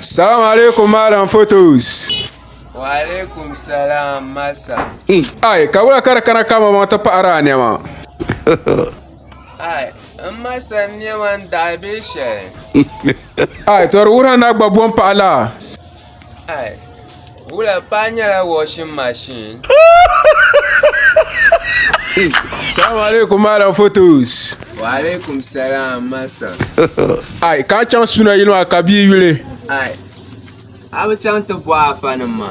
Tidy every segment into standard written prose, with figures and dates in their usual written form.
Salam alaikum MallamFotos. Wa alaikum salam masa. Ai, ka wala kana kama mata para ne ma. Ai, masa ne man da be she. Ai, to wura na gbabon pa ala. Ai, wula pa nyela washing machine. Salam alaikum MallamFotos. Wa alaikum salam masa. Ai, ka chan suna yino akabi yule. Ai, abu can ta bwa fanin ma.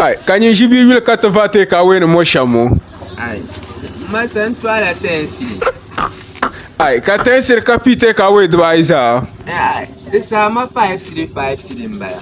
Ai, kan yin jibi yule ka ta fate ka wani mo shamo. Ai, masa ntwala tensi. Ai, ka tensir ka pite ka we dba iza. Ai, isa ma 5 cedi mbaya.